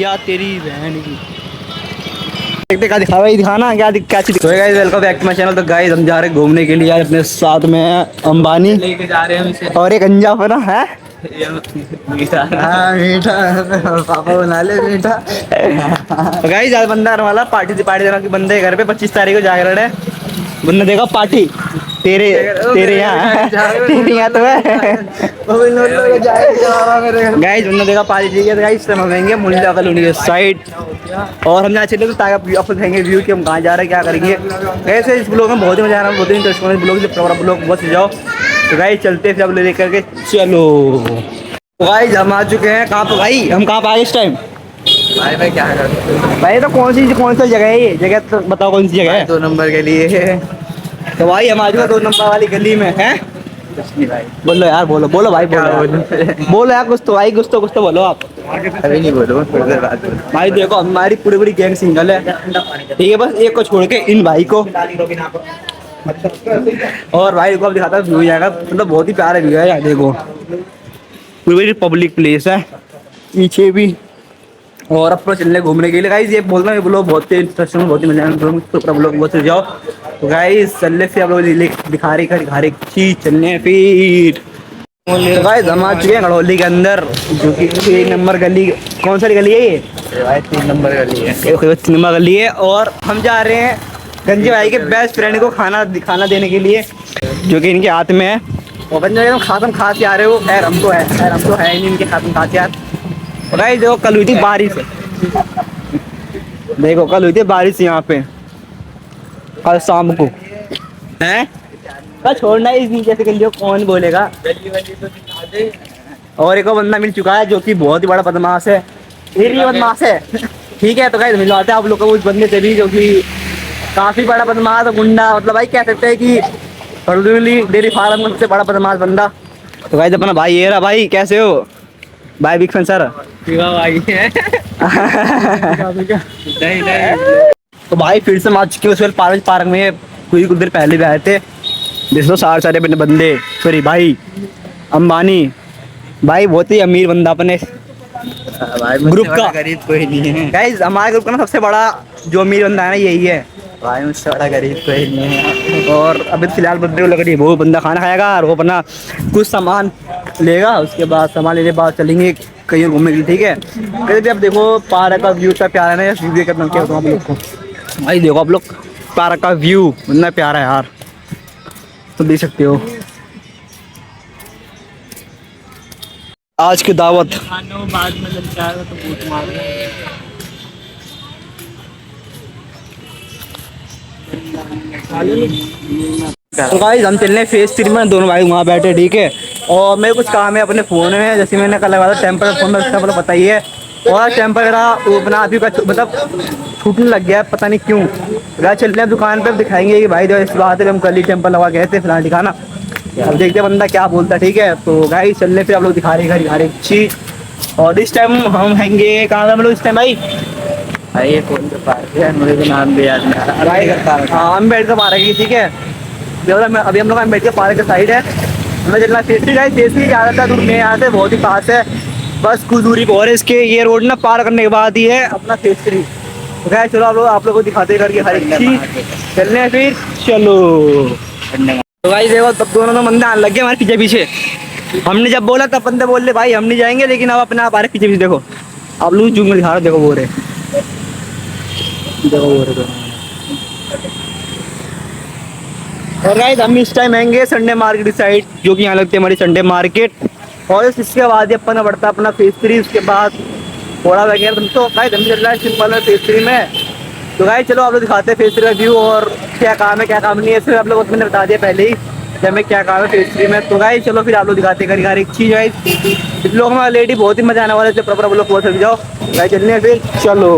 या तेरी बहन की देखा दिखा भाई दिखाना क्या चीज। Guys welcome back to my channel. तो गाइस हम जा रहे हैं घूमने के लिए, अपने साथ में अंबानी लेके जा रहे हैं हम और एक अंजा अपना है मीठा। हाँ मीठा पापा बना ले मीठा। तो गाइस आज बंदा आने वाला पार्टी देना कि बंदे घर पे 25 तारीख को जागरण है। बंदा देगा पार्टी तेरे तेरे यहाँ तेरे यहाँ तो है। गाइस बंदा देगा पार्टी। ठीक है गाइस हम रहेंगे मुंडा कॉलोनी के साइड और हम यहाँ चले तो ताकि आपको दिखाएंगे व्यू कि हम कहाँ जा रहे हैं क्या करेंगे। ऐसे इस ब्लॉग में बहुत ही मजा आ रहा है, बहुत ही इंटरेस्टिंग ब्लॉग ब्लॉग बहुत जाओ। तो गाइस चलते हैं फिर आप लेकर के चलो। तो गाइस हम आ चुके हैं कहाँ पे भाई, हम कहाँ पे आए इस टाइम भाई मैं क्या कर भाई। तो कौन सी जगह है ये जगह, तो बताओ कौन सी जगह है। 2 नंबर के लिए तो भाई हम आ चुके 2 नंबर वाली गली में है। कुछ नहीं भाई, बोलो यार बोलो बोलो भाई क्या बोलो बोलो यार कुछ तो भाई कुछ तो बोलो आप। अभी नहीं बोलो, थोड़ी देर बाद बोलो। भाई देखो हमारी पूरी गैंग सिंगल है, ठीक है, बस एक को छोड़ के इन भाई को। और भाई को अब दिखाता है व्यू जाएगा, मतलब बहुत ही प्यारा व्यू है यार। देखो पूरी पब्लिक प्लेस है पीछे भी और अपना चलने घूमने के लिए। गाइस ये बोलना है ब्लॉग बहुत ही इंटरेस्टिंग, बहुत ही मजा आएगा तो ब्लॉग बहुत से जाओ। तो गाइस चलने से आप लोग दिखा रही चीज चलने फिर। तो गाइस हम आ चुके हैं गढ़ोली के अंदर, जो कि 1 नंबर गली। कौन सी गली है ये भाई 3 नंबर गली है। 3 नंबर गली है। और हम जा रहे हैं गंजे भाई के बेस्ट फ्रेंड को खाना देने के लिए, जो कि इनके हाथ में है। और गंजे भाई खातम खा के आ रहे हो। खैर हम तो है नहीं इनके खातम खा के यार। भाई देखो कल हुई थी बारिश, देखो कल हुई थी बारिश यहाँ पे कल शाम को है। कल छोड़ना इस नीचे से गलियों कौन बोलेगा। और एक और बंदा मिल चुका है जो कि बहुत ही बड़ा बदमाश है, ये बदमाश है। ठीक है तो गाइस मिलवाते हैं आप लोग को उस बंदे से भी जो कि काफी बड़ा बदमाश गुंडा, मतलब भाई कह सकते हैं कि डेयरी फार्म का सबसे बड़ा बदमाश बंदा। तो गाइस अपना भाई ये रहा। भाई कैसे हो भाई, बिग फैन सर भाई है नहीं तो भाई फिर से हम आ चुके हैं उस पार्क में कुछ देर पहले भी आए थे। जिसमें सारे बंदे सॉरी भाई अंबानी भाई बहुत ही अमीर बंदा अपने भाई ग्रुप का। गरीब कोई नहीं है गाइस हमारे ग्रुप का ना सबसे बड़ा जो अमीर बंदा है ना यही है भाई, मुझसे बड़ा गरीब कोई नहीं है। और अभी फिलहाल बंदे को लग रही है वो बंदा खाना खाएगा और वो अपना कुछ सामान लेगा, उसके बाद सामान लेने के बाद चलेंगे कहीं घूमने के लिए। ठीक है कहीं भी आप देखो पार्क का व्यू इतना प्यारा है ना, व्यू करना क्या आप लोग को। भाई देखो आप लोग पार्क का व्यू इतना प्यारा है यार, तो देख सकते हो। आज की दावत बाद में लग जाएगा तो बूट मार तो गाइस हम चल रहे हैं फेज 3 में, दोनों भाई वहाँ बैठे। ठीक है और मेरे कुछ काम है अपने फ़ोन में, जैसे मैंने कल लगा था टेम्पर फ़ोन में, उसका मतलब पता ही है। और टेम्पर मेरा अपना अभी का मतलब छूटने लग गया है, पता नहीं क्यों। गाइस चलते हैं दुकान पर, दिखाएंगे कि भाई जो इस बात है हम कल ही टेम्पर लगा गए थे फिलहाल ठिकाना। अब देखते हैं बंदा क्या बोलता है। ठीक है तो गाइस चलने फिर आप लोग दिखा रहे चीज़। और इस टाइम हम हैंगे कहाँ हम लोग इस टाइम भाई भाई ये कौन सा पार्क है, मुझे तो नाम भी याद नहीं आ रहा। भाई हाँ अम्बेडकर पार्क है। ठीक है अभी हम लोग अम्बेडकर पार्क के साइड है, हमें चलना फेसरी है। फेसरी ज़्यादा दूर में यहाँ से बहुत ही पास है, बस कुछ दूरी पर। और इसके ये रोड ना पार करने के बाद ही है अपना फेसरी। तो क्या चलो आप लोग को दिखाते करके हर एक चीज चलने फिर चलो। तो भाई देखो तब दोनों बंदे आने लग गए हमारे पीछे पीछे। हमने जब बोला तब बंदे बोल रहे भाई हम नहीं जाएंगे, लेकिन अब अपने आप आ रहे पीछे पीछे। देखो आप लोग जूम में दिखा रहे, देखो वो रहे और गाइस हम इस टाइम आएंगे संडे मार्केट साइड, जो कि यहाँ लगती है हमारी संडे मार्केट। और इसके बाद ही अपना बढ़ता है अपना फेज 3, उसके बाद थोड़ा वगैरह। तो गाइस हम चल रहा है सिंपल है फेज 3 में। तो गाइस चलो आप लोग दिखाते हैं फेज 3 का व्यू और क्या काम है क्या काम नहीं है। इसमें आप लोगों को मैंने बता दिया पहले ही कि हमें क्या काम है फेज 3 में। तो गाइस चलो फिर आप लोग दिखाते हैं हर एक चीज़। गाइस इस लोग हमारे लेडी बहुत ही मजा आने वाला है, प्रॉपर आप लोग पहुँच सक जाओ। गाइस चलने फिर चलो।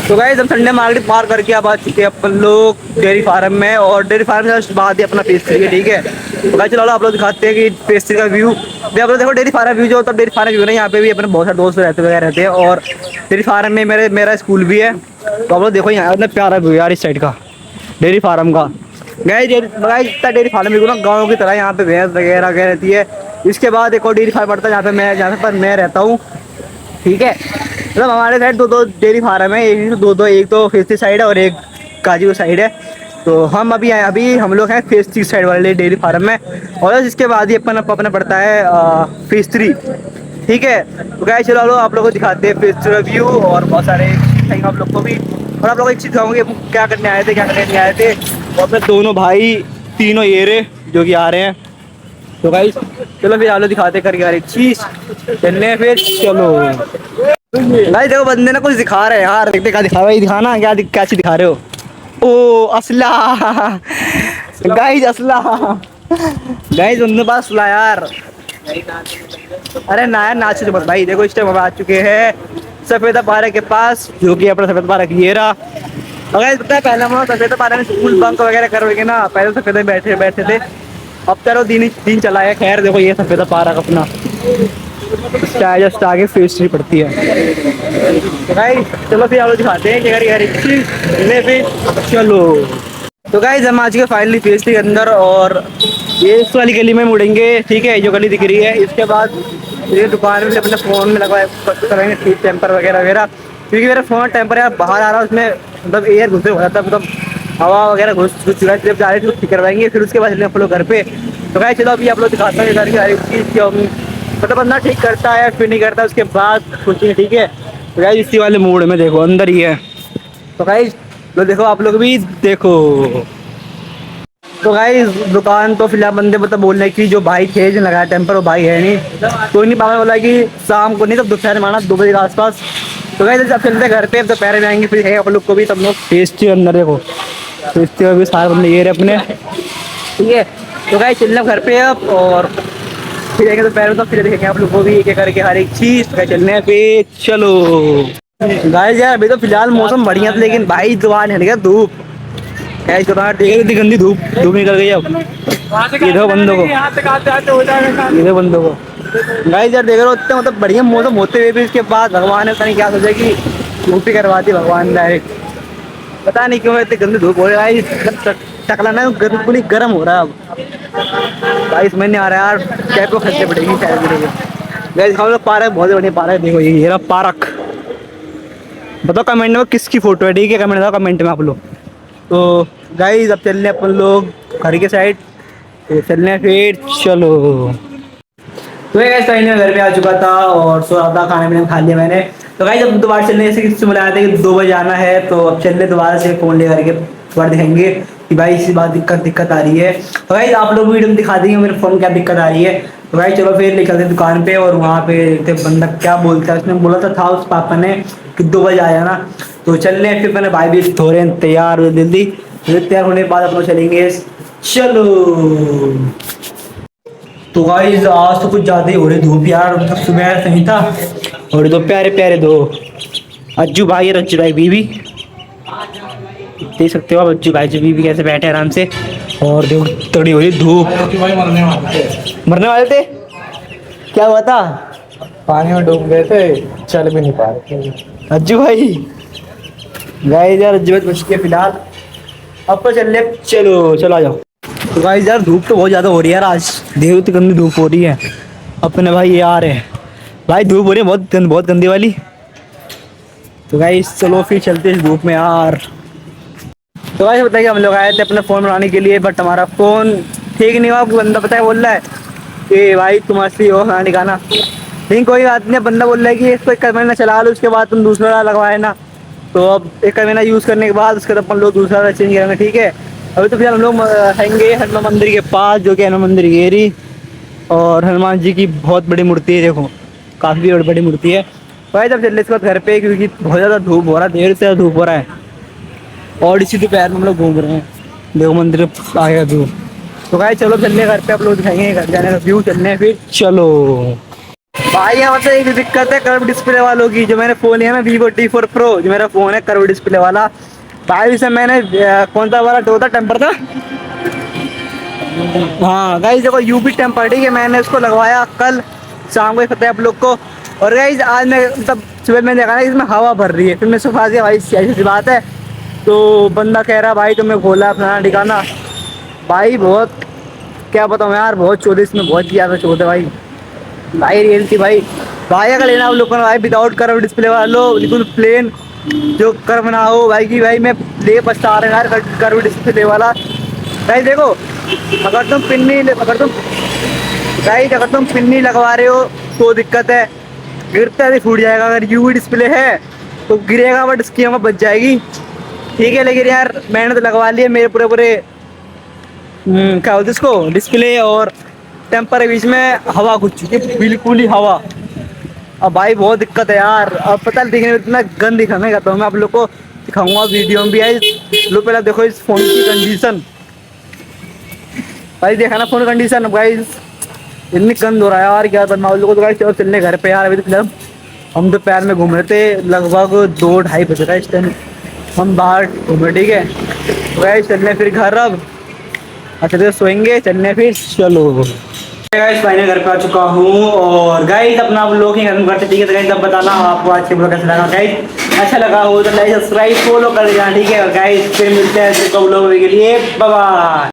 तो गाइस हम संडे मार्केट पार करके अब आ चुके हैं अपन लोग डेयरी फार्म में, और डेयरी फार्म से जस्ट बाद ही अपना फेज 3 है। ठीक है तो गाइस चलो आप लोग दिखाते हैं कि फेज 3 का व्यू। आप लोग देखो डेयरी फार्म व्यू जो होता है, डेयरी फार्म व्यू ना यहाँ पे भी अपने बहुत सारे दोस्त रहते हैं। और डेयरी फार्म में मेरा स्कूल भी है। तो आप लोग देखो यहाँ इतना प्यारा व्यू यार इस साइड का डेयरी फार्म का। गाइस इतना डेयरी फार्म व्यू ना गाँव की तरह, यहाँ पे भैंस वगैरह रहती है। इसके बाद एक और डेयरी फार्म पड़ता है जहाँ पे मैं रहता हूँ। ठीक है, मतलब हमारे साइड दो दो डेयरी फार्म है, एक दो दो, एक तो फेस साइड है और एक गाजीपुर साइड है। तो हम अभी आए, अभी हम लोग हैं फेस 3 साइड वाले डेयरी फार्म में, और इसके बाद ही अपना पड़ता है फेस 3। ठीक है, तो गाइस चलो आप लोगों को दिखाते हैं फेस 3 व्यू और बहुत सारे दिखाएंगे आप लोग को भी। और आप लोग को एक चीज़ दिखाऊंगे क्या करने आए थे, क्या करने नहीं आए थे। और अपने दोनों भाई तीनों ये रहे जो कि आ रहे हैं। तो गाइस चलो फिर आलो दिखाते करके हर एक चीज़, चलने फिर चलो। गाइस देखो बंदे ना कुछ दिखा रहे हैं यार, देखते क्या दिखा रहा है, दिखाना क्या चीज़ दिखा रहे हो। ओ असला, गाइस असला, गाइस उनके पास असला यार। अरे ना यार नाच मत भाई, देखो इस टाइम हम आ चुके हैं सफेदा पार्क के पास, जो कि अपना सफेद पार्क ये रहा। अगर पता है पहले हम लोग सफेदा पार्क में स्कूल बंक वगैरह करोगे ना, पहले सफेद में बैठे बैठे थे, अब चलो दिन चला है। खैर देखो ये सफेदा पार्क अपना जस्ट आगे फेस 3 पड़ती है। तो गाइस चलो फिर आप लोग दिखाते हैं कि हर एक चीज़ ले फिर चलो। तो गाइस हम आज के फाइनली फेस 3 के अंदर, और ये इस वाली गली में मुड़ेंगे, ठीक है, जो गली दिख रही है। इसके बाद ये दुकान में अपने फ़ोन में लगवाए करेंगे ठीक टेम्पर वगैरह वगैरह, क्योंकि मेरा फ़ोन टेम्पर यार बाहर आ रहा है, उसमें मतलब एयर घुसे हो जाता है, मतलब हवा वगैरह घुस चुका है, जब जा रहे थे ठीक करवाएंगे, फिर उसके बाद हम लोग घर पे। तो गाइस चलो अभी आप लोग दिखाते हैं घर की हर एक चीज़ क्यों मतलब बंदा ठीक करता है फिर नहीं करता, उसके बाद सोचिए। ठीक है, तो गाइस इसी वाले मूड में देखो अंदर ही है। तो गाइस लो देखो आप लोग भी देखो। तो गाइस दुकान तो फिलहाल बंदे मतलब बोल रहे कि जो भाई थे जो लगाया टेम्पर वो भाई है नहीं, तो नहीं पापा बोला कि शाम को नहीं तब दोपहर माना 2 बजे के आसपास। तो गाइस जब चलते घर पे, अब दोपहर में आएंगे फिर है आप लोग को भी, तब लोग टेस्टी अंदर देखो, टेस्टी में भी सारे बंदे ये रहे अपने। ठीक है, तो गाइस चलना घर पे अब, और फिर आएंगे दोपहर में, तो फिर देखेंगे आप लोग को भी एक एक करके हर एक चीज़। तो चलने पे चलो गाइस। यार अभी तो फिलहाल मौसम बढ़िया था, लेकिन भाई जुबान हट गया धूप, कैच करना ठीक है, इतनी गंदी धूप धूप निकल गई अब। ये देखो बंदों को, ये देखो बंदों को। गाइस यार देख रहे हो इतना मतलब बढ़िया मौसम होते हुए भी इसके बाद भगवान ने पता नहीं क्या सोचा कि धूप ही करवा दी भगवान डायरेक्ट, पता नहीं क्यों इतनी गंदी धूप हो रही है। टकला ना पूरी गर्म हो रहा है अब भाई, समझ नहीं आ रहा यार कैब को खर्चे पड़ेगी शायद मेरे को। गाइस हम लोग पार्क बहुत बढ़िया पार्क है, देखो ये रहा पार्क। बताओ कमेंट में किसकी फोटो है, ठीक है, कमेंट बताओ कमेंट में आप लोग। तो गाइस अब चलने अपन लोग घर के साइड, तो चलने फिर चलो। तो गाइस फाइनली घर पे आ चुका था और सो रहा था, खाना पीना खा लिया मैंने। तो गाइस अब दोबारा चलने, जैसे किसी से बुलाया था कि 2 बजे आना है, तो अब चलने दोबारा से फ़ोन ले करके दोबारा दिखाएंगे कि भाई इसी बात दिक्कत आ रही है। तो गाइस आप लोग वीडियो में दिखा देंगे मेरे फ़ोन क्या दिक्कत आ रही है। तो भाई चलो फिर निकलते दुकान पे, और वहाँ पे देखते बंदा क्या बोलता है। उसने बोला था उस पापा ने कि 2 बजे आ जाना। तो चल रहे हैं, फिर मैंने भाई भी हो रहे हैं तैयार जल्दी, तैयार होने के बाद अपना चलेंगे चलो। तो गाइस आज तो कुछ ज़्यादा ही हो रही धूप यार, मतलब सुबह सही था, और दो प्यारे प्यारे दो अज्जू भाई और अज्जू भाई बीवी, देख सकते हो आप अज्जू भाई जो बीवी कैसे बैठे आराम से, और देखो तगड़ी हो रही धूप। मरने वाले थे, क्या हुआ था? पानी में डूब गए थे, चल भी नहीं पा रहे थे। अज्जू भाई, गाइस यार अज्जू भाई बच के फिलहाल, अब तो चल चलो चलो आ जाओ। तो गाइस यार धूप तो बहुत ज़्यादा हो रही है यार आज, देखो तो गंदी धूप हो रही है अपने भाई, ये आ रहे हैं भाई, धूप हो रही है बहुत गंदी वाली। तो गाइस चलो फिर चलते हैं इस धूप में यार। तो गाइस बताइए हम लोग आए थे अपना फ़ोन बनाने के लिए, बट हमारा फ़ोन ठीक नहीं हुआ। बंदा पता है बोल रहा है कि भाई तुम असली हो खाना निकालना, लेकिन कोई बात नहीं, बंदा बोल रहा है कि इसको 1 महीना चला लो, उसके बाद तुम दूसरा लगवाए ना। तो अब 1 महीना यूज़ करने के बाद उसके बाद अपन लोग दूसरा चेंज करेंगे, ठीक है। अभी तो फिर हम लोग रहेंगे हनुमान मंदिर के पास, जो कि हनुमान मंदिर गेरी, और हनुमान जी की बहुत बड़ी मूर्ति है, देखो काफ़ी बड़ी मूर्ति है। भाई जब चल इसके बाद घर पे, क्योंकि बहुत ज़्यादा धूप हो रहा है, देर से धूप हो रहा है, और इसी दोपहर में हम लोग घूम रहे हैं, देखो मंदिर आ गया धूप। तो भाई चलो चलने घर पे, आप लोग दिखाएंगे घर जाने का व्यू, चलने फिर चलो। भाई यहाँ मतलब एक दिक्कत है कर्व डिस्प्ले वालों की, जो मैंने फ़ोन लिया ना Vivo T4 Pro, जो मेरा फ़ोन है कर्व डिस्प्ले वाला भाई, इसे मैंने कौन सा वाला टोटा टेम्पर था, हाँ गाइस देखो यूपी टेम्पर, ठीक है, मैंने इसको लगवाया कल शाम को, पता है आप लोग को। और गाइस आज मैं मतलब सुबह मैंने देखा ना इसमें हवा भर रही है, फिर मैं सुखा दिया भाई, ऐसी सी बात है। तो बंदा कह रहा भाई तुम्हें खोला अपना ठिकाना, भाई बहुत क्या बताऊँ यार, बहुत चोरी इसमें, बहुत ज़्यादा चोट है भाई, भाई रियलिटी भाई। भाई अगर लेना आप लोगों को भाई विदाउट कर्व डिस्प्ले वाला लो, बिल्कुल प्लेन, जो कर्व ना हो भाई की भाई मैं ले पछता रहा यार कर्व डिस्प्ले वाला। भाई देखो, अगर तुम पिन्नी अगर तुम पिन्नी लगवा रहे हो तो दिक्कत है, गिरता है तो फूट जाएगा। अगर यूवी डिस्प्ले है तो गिरेगा बट इसकी हमें बच जाएगी, ठीक है। लेकिन यार मैंने तो लगवा लिया, मेरे पूरे पूरे क्या बोलते इसको, डिस्प्ले और टेम्पर के बीच में हवा घुस चुकी है, बिल्कुल ही हवा। अब भाई बहुत दिक्कत है यार। अब पता नहीं, देखने में इतना गंद दिखाने का, तो मैं आप लोग को दिखाऊंगा वीडियो में भी। आई लो पहले देखो इस फोन की कंडीशन, भाई देखा ना फोन कंडीशन भाई, इतनी गंद हो रहा है यार। क्या बनवा आप लोगों को, तो गाइस चलो चलने घर पे यार। अभी तो फिलहाल हम दोपहर में घूम रहे थे, लगभग 2-2:30 बज रहा है इस टाइम, हम बाहर घूमे, ठीक है। तो गाइस चलने फिर घर अब, अच्छा तो सोएंगे, चलने फिर चलो। गाइस फाइनल घर पे आ चुका हूँ, और गाइस अपना आप लोग ही खत्म करते, ठीक है। तो गाइस तब बताना आपको आज के ब्लॉग कैसा लगा। गाइस अच्छा लगा हो तो लाइक सब्सक्राइब फॉलो कर देना, ठीक है। और गाइस फिर मिलते हैं लोग के लिए, बाय बाय।